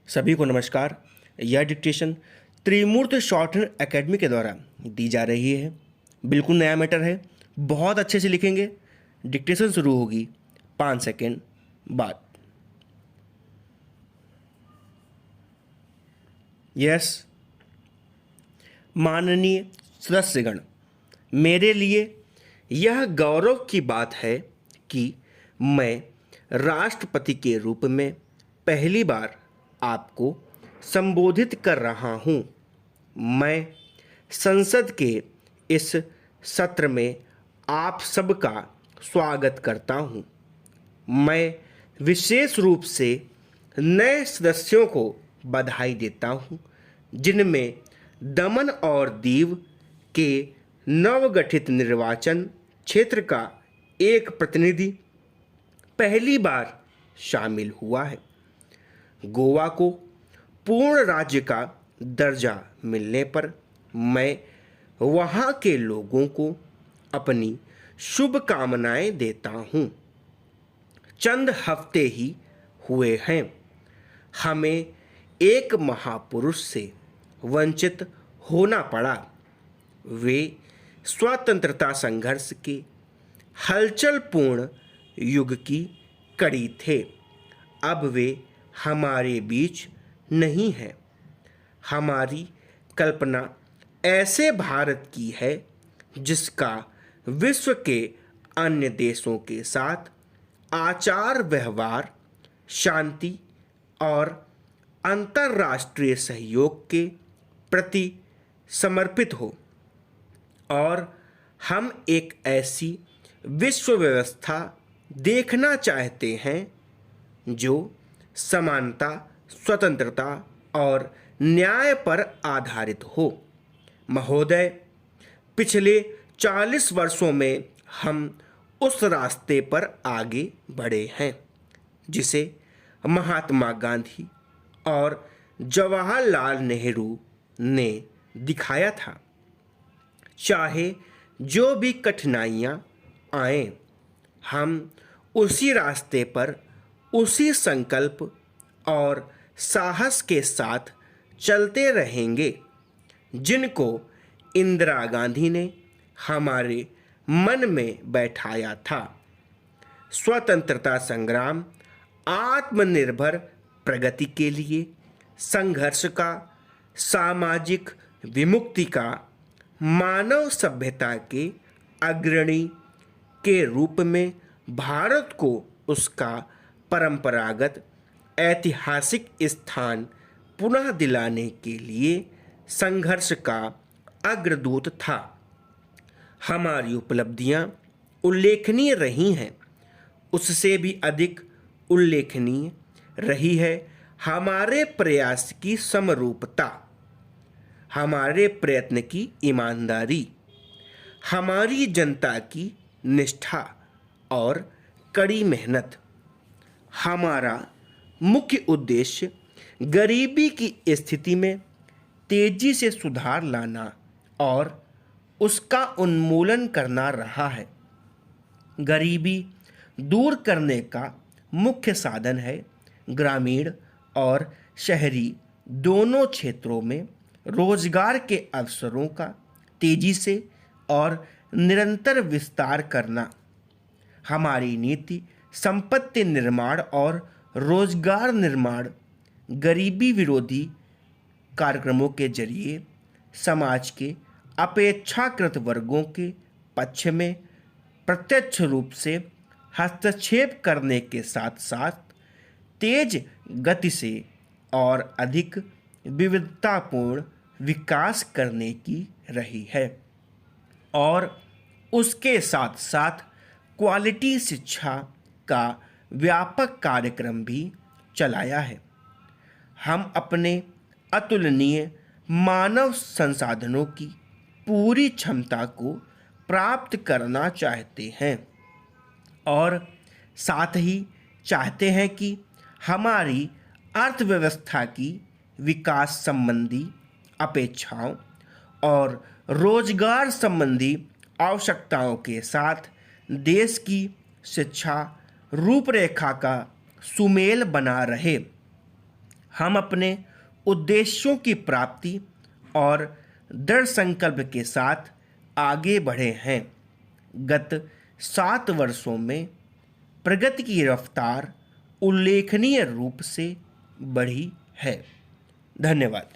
सभी को नमस्कार। यह डिक्टेशन त्रिमूर्त शॉर्ट हैंड एकेडमी के द्वारा दी जा रही है। बिल्कुल नया मैटर है, बहुत अच्छे से लिखेंगे। डिक्टेशन शुरू होगी 5 सेकेंड बाद। यस। माननीय सदस्यगण, मेरे लिए यह गौरव की बात है कि मैं राष्ट्रपति के रूप में पहली बार आपको संबोधित कर रहा हूं। मैं संसद के इस सत्र में आप सबका स्वागत करता हूं। मैं विशेष रूप से नए सदस्यों को बधाई देता हूं, जिनमें दमन और दीव के नवगठित निर्वाचन क्षेत्र का एक प्रतिनिधि पहली बार शामिल हुआ है। गोवा को पूर्ण राज्य का दर्जा मिलने पर मैं वहाँ के लोगों को अपनी शुभकामनाएं देता हूँ। चंद हफ्ते ही हुए हैं, हमें एक महापुरुष से वंचित होना पड़ा। वे स्वतंत्रता संघर्ष के हलचलपूर्ण युग की कड़ी थे। अब वे हमारे बीच नहीं है। हमारी कल्पना ऐसे भारत की है जिसका विश्व के अन्य देशों के साथ आचार व्यवहार, शांति और अंतर्राष्ट्रीय सहयोग के प्रति समर्पित हो। और हम एक ऐसी विश्व व्यवस्था देखना चाहते हैं जो समानता, स्वतंत्रता और न्याय पर आधारित हो। महोदय, पिछले 40 वर्षों में हम उस रास्ते पर आगे बढ़े हैं जिसे महात्मा गांधी और जवाहरलाल नेहरू ने दिखाया था। चाहे जो भी कठिनाइयाँ आएं, हम उसी रास्ते पर उसी संकल्प और साहस के साथ चलते रहेंगे जिनको इंदिरा गांधी ने हमारे मन में बैठाया था। स्वतंत्रता संग्राम आत्मनिर्भर प्रगति के लिए संघर्ष का, सामाजिक विमुक्ति का, मानव सभ्यता के अग्रणी के रूप में भारत को उसका परंपरागत ऐतिहासिक स्थान पुनः दिलाने के लिए संघर्ष का अग्रदूत था। हमारी उपलब्धियां उल्लेखनीय रही हैं, उससे भी अधिक उल्लेखनीय रही है हमारे प्रयास की समरूपता, हमारे प्रयत्न की ईमानदारी, हमारी जनता की निष्ठा और कड़ी मेहनत। हमारा मुख्य उद्देश्य गरीबी की स्थिति में तेजी से सुधार लाना और उसका उन्मूलन करना रहा है। गरीबी दूर करने का मुख्य साधन है ग्रामीण और शहरी दोनों क्षेत्रों में रोजगार के अवसरों का तेजी से और निरंतर विस्तार करना। हमारी नीति संपत्ति निर्माण और रोजगार निर्माण, गरीबी विरोधी कार्यक्रमों के जरिए समाज के अपेक्षाकृत वर्गों के पक्ष में प्रत्यक्ष रूप से हस्तक्षेप करने के साथ साथ तेज गति से और अधिक विविधतापूर्ण विकास करने की रही है। और उसके साथ साथ क्वालिटी शिक्षा का व्यापक कार्यक्रम भी चलाया है। हम अपने अतुलनीय मानव संसाधनों की पूरी क्षमता को प्राप्त करना चाहते हैं और साथ ही चाहते हैं कि हमारी अर्थव्यवस्था की विकास संबंधी अपेक्षाओं और रोजगार संबंधी आवश्यकताओं के साथ देश की शिक्षा रूपरेखा का सुमेल बना रहे। हम अपने उद्देश्यों की प्राप्ति और दृढ़ संकल्प के साथ आगे बढ़े हैं। गत 7 वर्षों में प्रगति की रफ्तार उल्लेखनीय रूप से बढ़ी है। धन्यवाद।